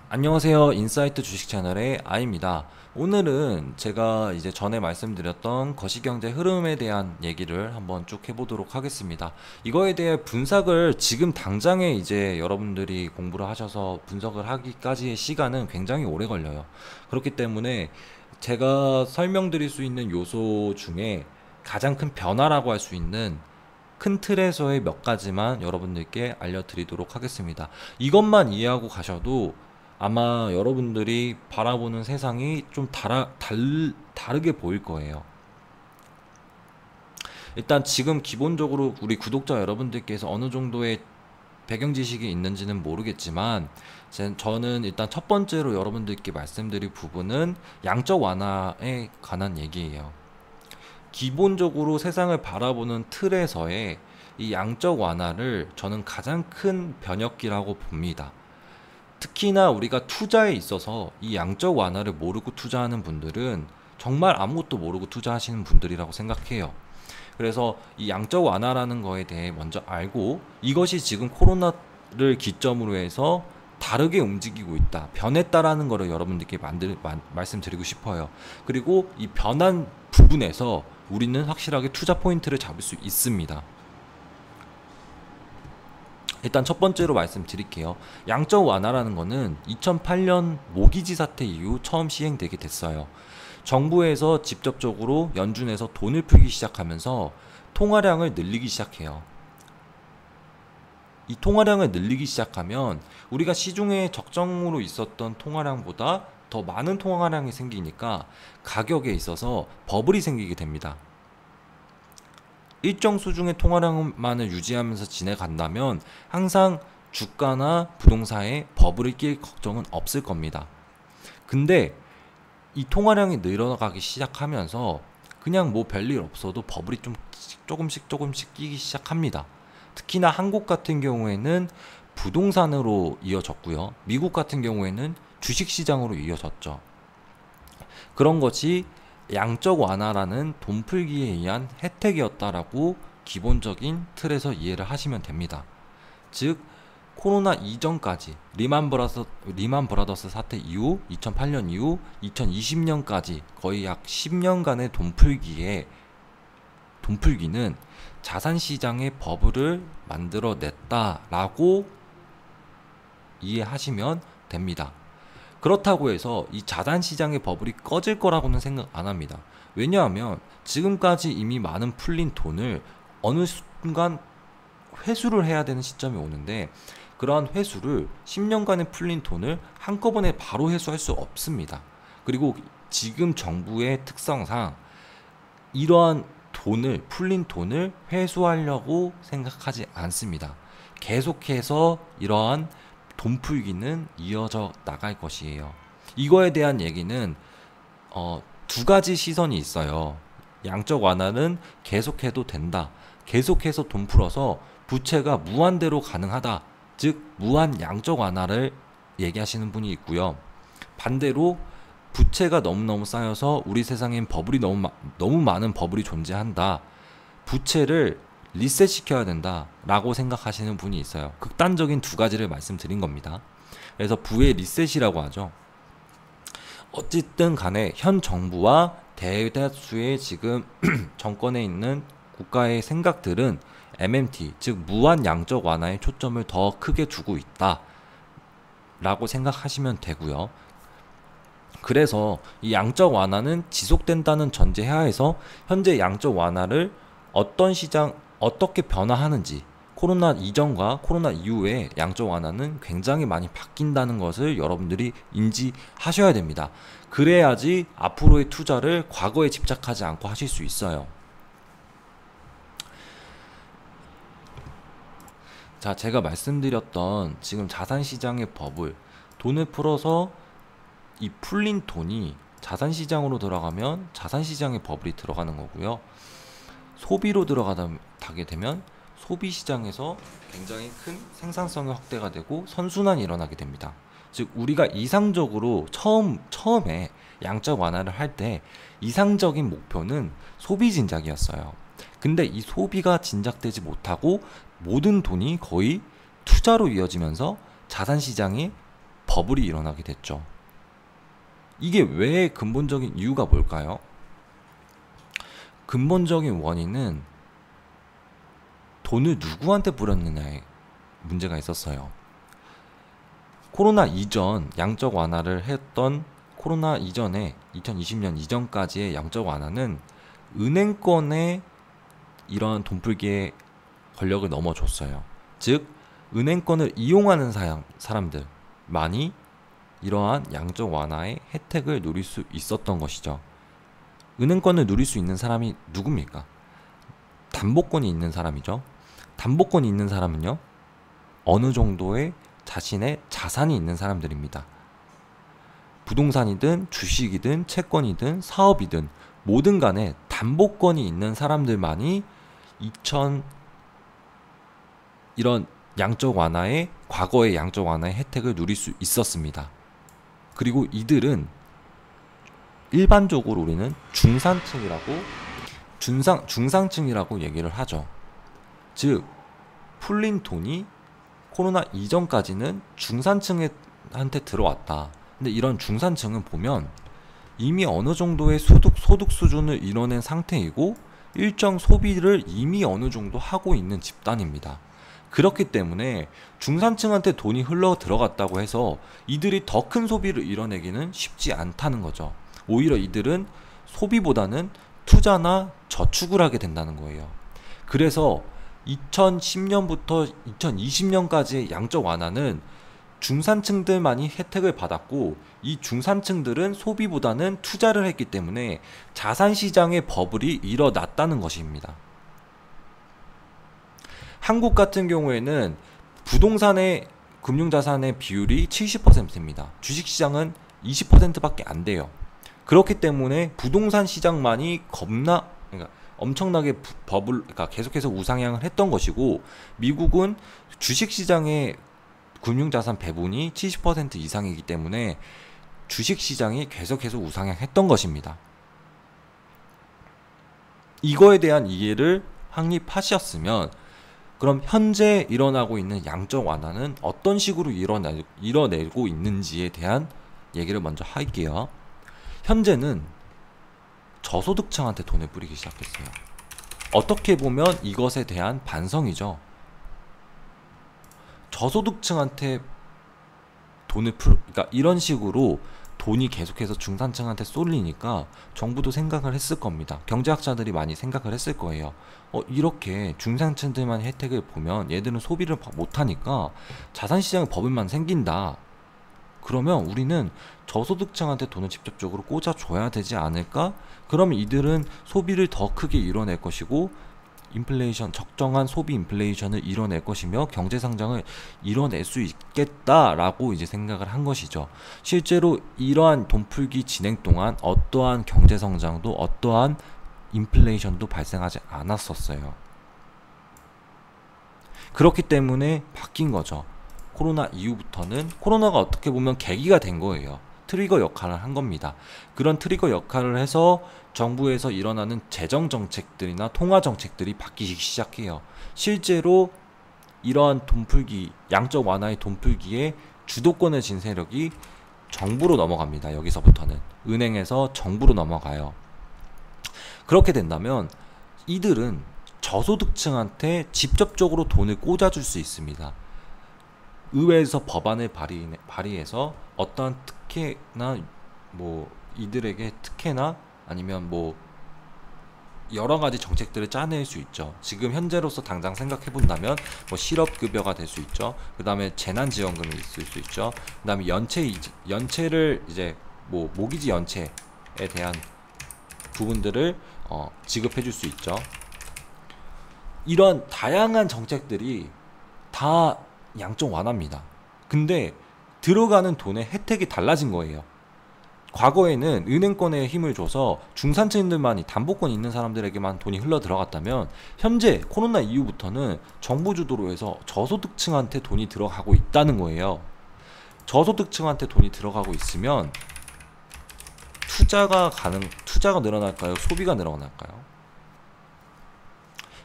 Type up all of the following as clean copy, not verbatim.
안녕하세요. 인사이트 주식 채널의 아이입니다. 오늘은 제가 이제 전에 말씀드렸던 거시경제 흐름에 대한 얘기를 한번 쭉 해보도록 하겠습니다. 이거에 대해 분석을 지금 당장에 이제 여러분들이 공부를 하셔서 분석을 하기까지의 시간은 굉장히 오래 걸려요. 그렇기 때문에 제가 설명드릴 수 있는 요소 중에 가장 큰 변화라고 할 수 있는 큰 틀에서의 몇 가지만 여러분들께 알려드리도록 하겠습니다. 이것만 이해하고 가셔도 아마 여러분들이 바라보는 세상이 좀 다르게 보일 거예요. 일단 지금 기본적으로 우리 구독자 여러분들께서 어느 정도의 배경 지식이 있는지는 모르겠지만 저는 일단 첫 번째로 여러분들께 말씀드릴 부분은 양적 완화에 관한 얘기예요. 기본적으로 세상을 바라보는 틀에서의 이 양적 완화를 저는 가장 큰 변혁기라고 봅니다. 특히나 우리가 투자에 있어서 이 양적 완화를 모르고 투자하는 분들은 정말 아무것도 모르고 투자하시는 분들이라고 생각해요. 그래서 이 양적 완화라는 거에 대해 먼저 알고 이것이 지금 코로나를 기점으로 해서 다르게 움직이고 있다, 변했다라는 거를 여러분들께 말씀드리고 싶어요. 그리고 이 변한 부분에서 우리는 확실하게 투자 포인트를 잡을 수 있습니다. 일단 첫 번째로 말씀드릴게요. 양적 완화라는 거는 2008년 모기지 사태 이후 처음 시행되게 됐어요. 정부에서 직접적으로 연준에서 돈을 풀기 시작하면서 통화량을 늘리기 시작해요. 이 통화량을 늘리기 시작하면 우리가 시중에 적정으로 있었던 통화량보다 더 많은 통화량이 생기니까 가격에 있어서 버블이 생기게 됩니다. 일정 수준의 통화량만을 유지하면서 지내간다면 항상 주가나 부동산에 버블이 낄 걱정은 없을 겁니다. 근데 이 통화량이 늘어나기 시작하면서 그냥 뭐 별일 없어도 버블이 좀 조금씩 끼기 시작합니다. 특히나 한국 같은 경우에는 부동산으로 이어졌고요. 미국 같은 경우에는 주식시장으로 이어졌죠. 그런 것이 양적 완화라는 돈 풀기에 의한 혜택이었다라고 기본적인 틀에서 이해를 하시면 됩니다. 즉 코로나 이전까지 리만 브라더스 사태 이후 2008년 이후 2020년까지 거의 약 10년간의 돈 풀기는 자산시장의 버블을 만들어냈다라고 이해하시면 됩니다. 그렇다고 해서 이 자산시장의 버블이 꺼질 거라고는 생각 안 합니다. 왜냐하면 지금까지 이미 많은 풀린 돈을 어느 순간 회수를 해야 되는 시점이 오는데 그러한 회수를 10년간의 풀린 돈을 한꺼번에 바로 회수할 수 없습니다. 그리고 지금 정부의 특성상 이러한 풀린 돈을 회수하려고 생각하지 않습니다. 계속해서 이러한 돈 풀기는 이어져 나갈 것이에요. 이거에 대한 얘기는 두 가지 시선이 있어요. 양적 완화는 계속해도 된다. 계속해서 돈 풀어서 부채가 무한대로 가능하다. 즉 무한 양적 완화를 얘기하시는 분이 있고요. 반대로 부채가 너무너무 쌓여서 우리 세상엔 버블이 너무 많은 버블이 존재한다. 부채를 리셋 시켜야 된다 라고 생각하시는 분이 있어요. 극단적인 두 가지를 말씀드린 겁니다. 그래서 부의 리셋이라고 하죠. 어쨌든 간에 현 정부와 대다수의 지금 정권에 있는 국가의 생각들은 MMT, 즉 무한 양적 완화에 초점을 더 크게 두고 있다 라고 생각하시면 되고요. 그래서 이 양적 완화는 지속된다는 전제 하에서 현재 양적 완화를 어떻게 변화하는지, 코로나 이전과 코로나 이후에 양적 완화는 굉장히 많이 바뀐다는 것을 여러분들이 인지하셔야 됩니다. 그래야지 앞으로의 투자를 과거에 집착하지 않고 하실 수 있어요. 자, 제가 말씀드렸던 지금 자산시장의 버블, 돈을 풀어서 이 풀린 돈이 자산시장으로 들어가면 자산시장의 버블이 들어가는 거고요. 소비로 들어가게 되면 소비시장에서 굉장히 큰 생산성의 확대가 되고 선순환이 일어나게 됩니다. 즉 우리가 이상적으로 처음에 양적 완화를 할 때 이상적인 목표는 소비 진작이었어요. 근데 이 소비가 진작되지 못하고 모든 돈이 거의 투자로 이어지면서 자산시장이 버블이 일어나게 됐죠. 이게 왜 근본적인 이유가 뭘까요? 근본적인 원인은 돈을 누구한테 뿌렸느냐에 문제가 있었어요. 코로나 이전 양적 완화를 했던 코로나 이전에 2020년 이전까지의 양적 완화는 은행권에 이러한 돈풀기의 권력을 넘어줬어요. 즉 은행권을 이용하는 사람들만이 이러한 양적 완화의 혜택을 누릴 수 있었던 것이죠. 은행권을 누릴 수 있는 사람이 누굽니까? 담보권이 있는 사람이죠. 담보권이 있는 사람은요, 어느 정도의 자신의 자산이 있는 사람들입니다. 부동산이든 주식이든 채권이든 사업이든 뭐든 간에 담보권이 있는 사람들만이 이런 양적 완화의 과거의 양적 완화의 혜택을 누릴 수 있었습니다. 그리고 이들은 일반적으로 우리는 중상층이라고 얘기를 하죠. 즉 풀린 돈이 코로나 이전까지는 중산층한테 들어왔다. 근데 이런 중산층은 보면 이미 어느 정도의 소득 수준을 이뤄낸 상태이고 일정 소비를 이미 어느 정도 하고 있는 집단입니다. 그렇기 때문에 중산층한테 돈이 흘러 들어갔다고 해서 이들이 더 큰 소비를 이뤄내기는 쉽지 않다는 거죠. 오히려 이들은 소비보다는 투자나 저축을 하게 된다는 거예요. 그래서 2010년부터 2020년까지의 양적 완화는 중산층들만이 혜택을 받았고, 이 중산층들은 소비보다는 투자를 했기 때문에 자산시장의 버블이 일어났다는 것입니다. 한국 같은 경우에는 부동산의 금융자산의 비율이 70%입니다. 주식시장은 20%밖에 안 돼요. 그렇기 때문에 부동산 시장만이 그러니까 엄청나게 그러니까 계속해서 우상향을 했던 것이고, 미국은 주식시장의 금융자산 배분이 70% 이상이기 때문에 주식시장이 계속해서 우상향했던 것입니다. 이거에 대한 이해를 확립하셨으면 그럼 현재 일어나고 있는 양적 완화는 어떤 식으로 이뤄내고 있는지에 대한 얘기를 먼저 할게요. 현재는 저소득층한테 돈을 뿌리기 시작했어요. 어떻게 보면 이것에 대한 반성이죠. 저소득층한테 그러니까 이런 식으로 돈이 계속해서 중산층한테 쏠리니까 정부도 생각을 했을 겁니다. 경제학자들이 많이 생각을 했을 거예요. 이렇게 중산층들만 혜택을 보면 얘들은 소비를 못하니까 자산시장에 버블만 생긴다. 그러면 우리는 저소득층한테 돈을 직접적으로 꽂아줘야 되지 않을까? 그러면 이들은 소비를 더 크게 이뤄낼 것이고, 적정한 소비 인플레이션을 이뤄낼 것이며 경제성장을 이뤄낼 수 있겠다라고 이제 생각을 한 것이죠. 실제로 이러한 돈풀기 진행 동안 어떠한 경제성장도 어떠한 인플레이션도 발생하지 않았었어요. 그렇기 때문에 바뀐 거죠. 코로나 이후부터는 코로나가 어떻게 보면 계기가 된 거예요. 트리거 역할을 한 겁니다. 그런 트리거 역할을 해서 정부에서 일어나는 재정 정책들이나 통화 정책들이 바뀌기 시작해요. 실제로 이러한 돈풀기, 양적 완화의 돈풀기에 주도권을 진 세력이 정부로 넘어갑니다. 여기서부터는 은행에서 정부로 넘어가요. 그렇게 된다면 이들은 저소득층한테 직접적으로 돈을 꽂아줄 수 있습니다. 의회에서 법안을 발의해서 어떠한 특혜나 이들에게 특혜나 아니면 여러 가지 정책들을 짜낼 수 있죠. 지금 현재로서 당장 생각해 본다면 실업급여가 될 수 있죠. 그 다음에 재난지원금이 있을 수 있죠. 그 다음에 연체를 이제 모기지 연체에 대한 부분들을 지급해 줄 수 있죠. 이런 다양한 정책들이 다 양적 완화입니다. 근데 들어가는 돈의 혜택이 달라진 거예요. 과거에는 은행권에 힘을 줘서 중산층들만이 담보권 있는 사람들에게만 돈이 흘러 들어갔다면, 현재 코로나 이후부터는 정부 주도로 해서 저소득층한테 돈이 들어가고 있다는 거예요. 저소득층한테 돈이 들어가고 있으면 투자가 늘어날까요? 소비가 늘어날까요?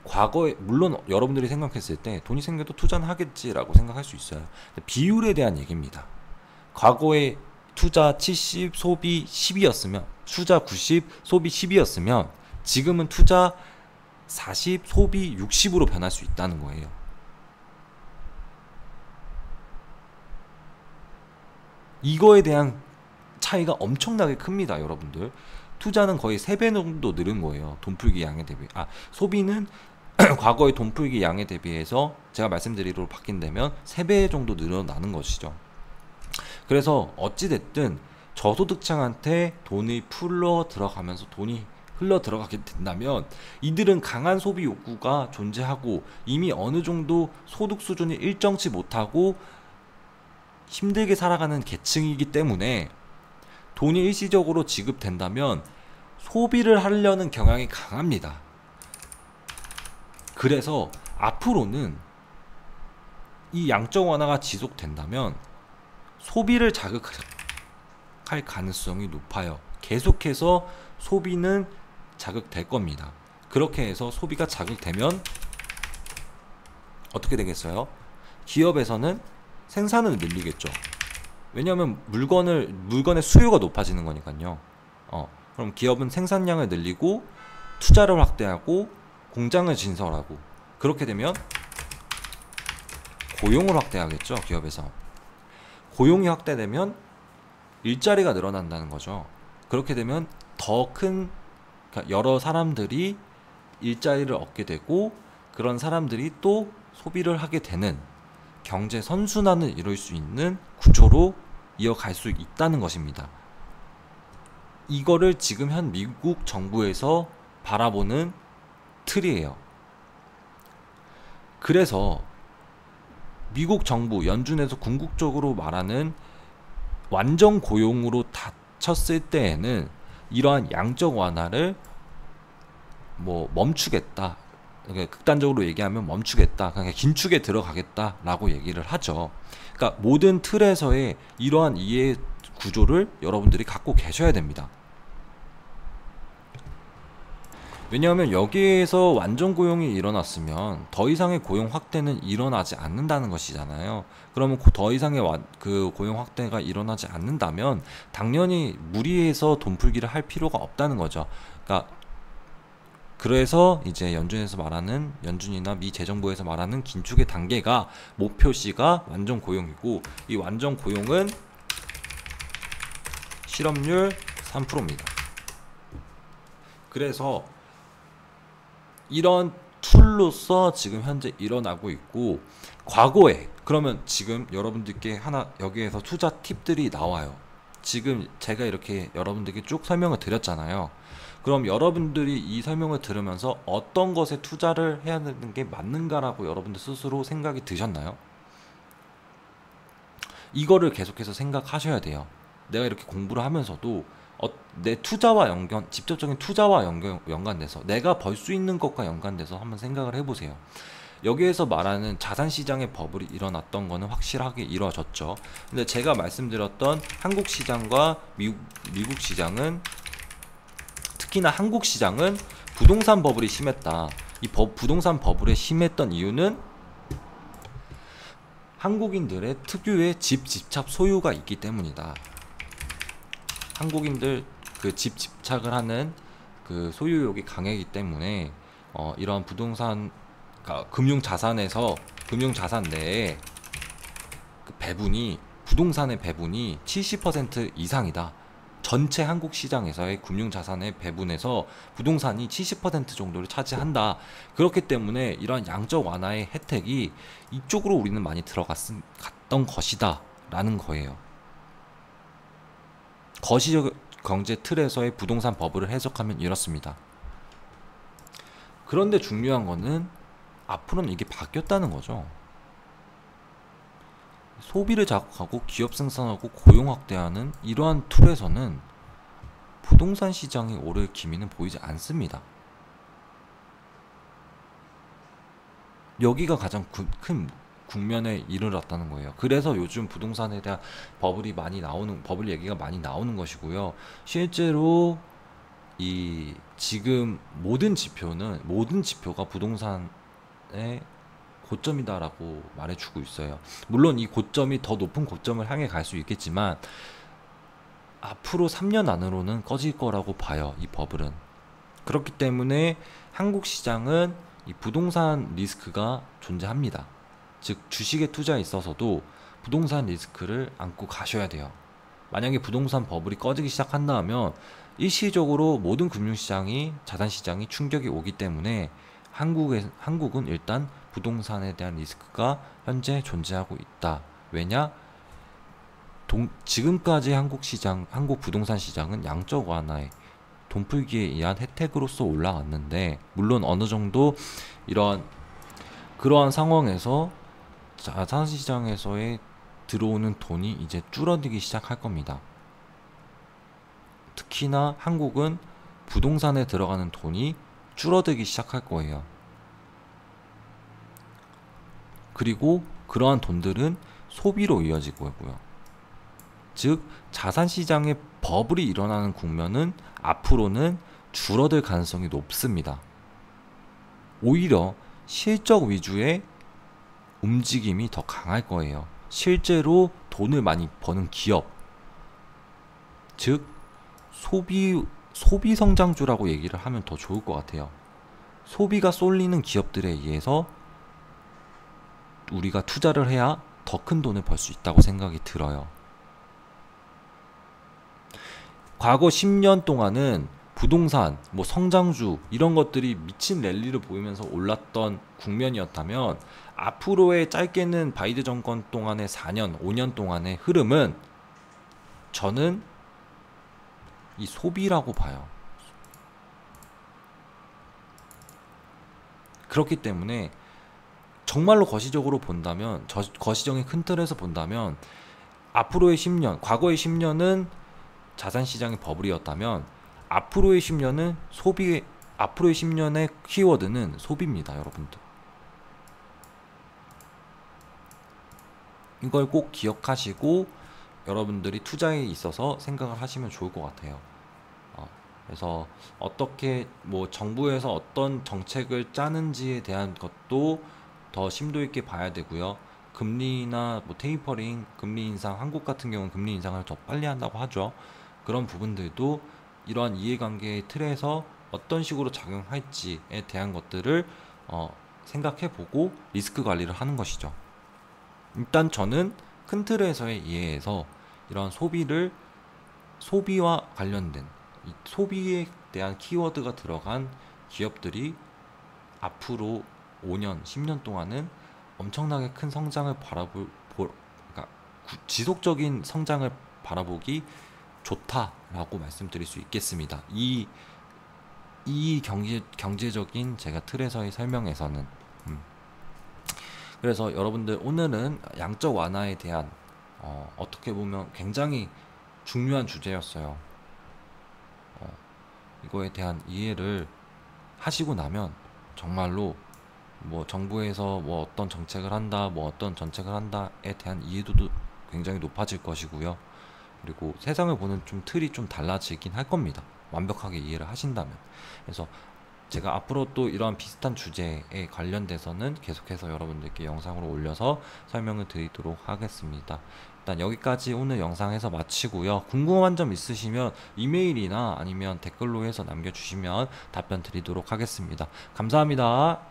과거에 물론 여러분들이 생각했을 때 돈이 생겨도 투자는 하겠지라고 생각할 수 있어요. 비율에 대한 얘기입니다. 과거에 투자 70, 소비 10이었으면, 투자 90, 소비 10이었으면 지금은 투자 40, 소비 60으로 변할 수 있다는 거예요. 이거에 대한 차이가 엄청나게 큽니다, 여러분들. 투자는 거의 3배 정도 늘은 거예요. 돈 풀기 양에 대비. 소비는 과거의 돈 풀기 양에 대비해서 제가 말씀드리도록 바뀐다면 3배 정도 늘어나는 것이죠. 그래서 어찌됐든 저소득층한테 돈이 풀러 들어가면서 돈이 흘러 들어가게 된다면 이들은 강한 소비 욕구가 존재하고 이미 어느 정도 소득 수준이 일정치 못하고 힘들게 살아가는 계층이기 때문에 돈이 일시적으로 지급된다면 소비를 하려는 경향이 강합니다. 그래서 앞으로는 이 양적 완화가 지속된다면 소비를 자극할 가능성이 높아요. 계속해서 소비는 자극될 겁니다. 그렇게 해서 소비가 자극되면 어떻게 되겠어요? 기업에서는 생산을 늘리겠죠. 왜냐하면 물건의 수요가 높아지는 거니까요. 그럼 기업은 생산량을 늘리고 투자를 확대하고 공장을 진설하고, 그렇게 되면 고용을 확대하겠죠. 기업에서 고용이 확대되면 일자리가 늘어난다는 거죠. 그렇게 되면 더 큰, 그러니까 여러 사람들이 일자리를 얻게 되고 그런 사람들이 또 소비를 하게 되는 경제 선순환을 이룰 수 있는 구조로 이어갈 수 있다는 것입니다. 이거를 지금 현 미국 정부에서 바라보는 틀이에요. 그래서 미국 정부 연준에서 궁극적으로 말하는 완전 고용으로 닫혔을 때에는 이러한 양적 완화를 멈추겠다. 그러니까 극단적으로 얘기하면 멈추겠다. 그러니까 긴축에 들어가겠다라고 얘기를 하죠. 그러니까 모든 틀에서의 이러한 이해 구조를 여러분들이 갖고 계셔야 됩니다. 왜냐하면 여기에서 완전 고용이 일어났으면 더 이상의 고용 확대는 일어나지 않는다는 것이잖아요. 그러면 더 이상의 그 고용 확대가 일어나지 않는다면 당연히 무리해서 돈 풀기를 할 필요가 없다는 거죠. 그래서 이제 연준이나 미 재정부에서 말하는 긴축의 단계가 목표시가 완전 고용이고, 이 완전 고용은 실업률 3%입니다. 그래서 이런 툴로서 지금 현재 일어나고 있고, 과거에 그러면 지금 여러분들께 여기에서 투자 팁들이 나와요. 지금 제가 이렇게 여러분들께 쭉 설명을 드렸잖아요. 그럼 여러분들이 이 설명을 들으면서 어떤 것에 투자를 해야 되는 게 맞는가라고 여러분들 스스로 생각이 드셨나요? 이거를 계속해서 생각하셔야 돼요. 내가 이렇게 공부를 하면서도 내 투자와 직접적인 투자와 연관돼서 내가 벌 수 있는 것과 연관돼서 한번 생각을 해보세요. 여기에서 말하는 자산시장의 버블이 일어났던 거는 확실하게 이루어졌죠. 근데 제가 말씀드렸던 한국 시장과 미국 시장은, 특히나 한국 시장은 부동산 버블이 심했다. 이 부동산 버블이 심했던 이유는 한국인들의 특유의 집착 소유가 있기 때문이다. 한국인들 그 집 집착을 하는 그 소유욕이 강하기 때문에 이런 부동산, 그러니까 금융자산 내에 그 부동산의 배분이 70% 이상이다. 전체 한국 시장에서의 금융자산의 배분에서 부동산이 70% 정도를 차지한다. 그렇기 때문에 이러한 양적 완화의 혜택이 이쪽으로 우리는 많이 갔던 것이다 라는 거예요. 거시적 경제 틀에서의 부동산 버블을 해석하면 이렇습니다. 그런데 중요한 거는 앞으로는 이게 바뀌었다는 거죠. 소비를 자극하고 기업 생산하고 고용 확대하는 이러한 툴에서는 부동산 시장이 오를 기미는 보이지 않습니다. 여기가 가장 큰 국면에 이르렀다는 거예요. 그래서 요즘 부동산에 대한 버블 얘기가 많이 나오는 것이고요. 실제로 지금 모든 지표가 부동산에 고점이다라고 말해주고 있어요. 물론 이 고점이 더 높은 고점을 향해 갈 수 있겠지만 앞으로 3년 안으로는 꺼질 거라고 봐요. 이 버블은. 그렇기 때문에 한국 시장은 이 부동산 리스크가 존재합니다. 즉 주식에 투자에 있어서도 부동산 리스크를 안고 가셔야 돼요. 만약에 부동산 버블이 꺼지기 시작한다 하면 일시적으로 모든 금융시장이 자산시장이 충격이 오기 때문에 한국은 일단 부동산에 대한 리스크가 현재 존재하고 있다. 왜냐? 지금까지 한국 부동산 시장은 양적 완화의 돈풀기에 의한 혜택으로서 올라왔는데, 물론 어느 정도 그러한 상황에서 자산시장에서의 들어오는 돈이 이제 줄어들기 시작할 겁니다. 특히나 한국은 부동산에 들어가는 돈이 줄어들기 시작할 거예요. 그리고 그러한 돈들은 소비로 이어질 거고요. 즉 자산시장의 버블이 일어나는 국면은 앞으로는 줄어들 가능성이 높습니다. 오히려 실적 위주의 움직임이 더 강할 거예요. 실제로 돈을 많이 버는 기업, 즉 소비 성장주라고 얘기를 하면 더 좋을 것 같아요. 소비가 쏠리는 기업들에 의해서 우리가 투자를 해야 더 큰 돈을 벌 수 있다고 생각이 들어요. 과거 10년 동안은 부동산, 성장주 이런 것들이 미친 랠리를 보이면서 올랐던 국면이었다면 앞으로의 짧게는 바이든 정권 동안의 4년, 5년 동안의 흐름은 저는 이 소비라고 봐요. 그렇기 때문에 정말로 거시적으로 본다면, 거시적인 큰 틀에서 본다면 앞으로의 10년, 과거의 10년은 자산시장의 버블이었다면 앞으로의 10년은 앞으로의 10년의 키워드는 소비입니다, 여러분들. 이걸 꼭 기억하시고 여러분들이 투자에 있어서 생각을 하시면 좋을 것 같아요. 그래서 어떻게 정부에서 어떤 정책을 짜는지에 대한 것도 더 심도 있게 봐야 되고요. 금리나 테이퍼링, 금리 인상, 한국 같은 경우는 금리 인상을 더 빨리 한다고 하죠. 그런 부분들도 이러한 이해관계의 틀에서 어떤 식으로 작용할지에 대한 것들을 생각해보고 리스크 관리를 하는 것이죠. 일단 저는 큰 틀에서의 이해에서 이러한 소비와 관련된 이 소비에 대한 키워드가 들어간 기업들이 앞으로 5년, 10년 동안은 엄청나게 큰 성장을 그러니까 지속적인 성장을 바라보기 좋다라고 말씀드릴 수 있겠습니다. 이 경제적인 제가 틀에서의 설명에서는. 그래서 여러분들 오늘은 양적 완화에 대한 어떻게 보면 굉장히 중요한 주제였어요. 이거에 대한 이해를 하시고 나면 정말로 정부에서 어떤 정책을 한다, 어떤 정책을 한다에 대한 이해도도 굉장히 높아질 것이고요. 그리고 세상을 보는 틀이 좀 달라지긴 할 겁니다. 완벽하게 이해를 하신다면. 그래서 제가 앞으로 또 이러한 비슷한 주제에 관련돼서는 계속해서 여러분들께 영상으로 올려서 설명을 드리도록 하겠습니다. 일단 여기까지 오늘 영상에서 마치고요. 궁금한 점 있으시면 이메일이나 아니면 댓글로 해서 남겨주시면 답변 드리도록 하겠습니다. 감사합니다.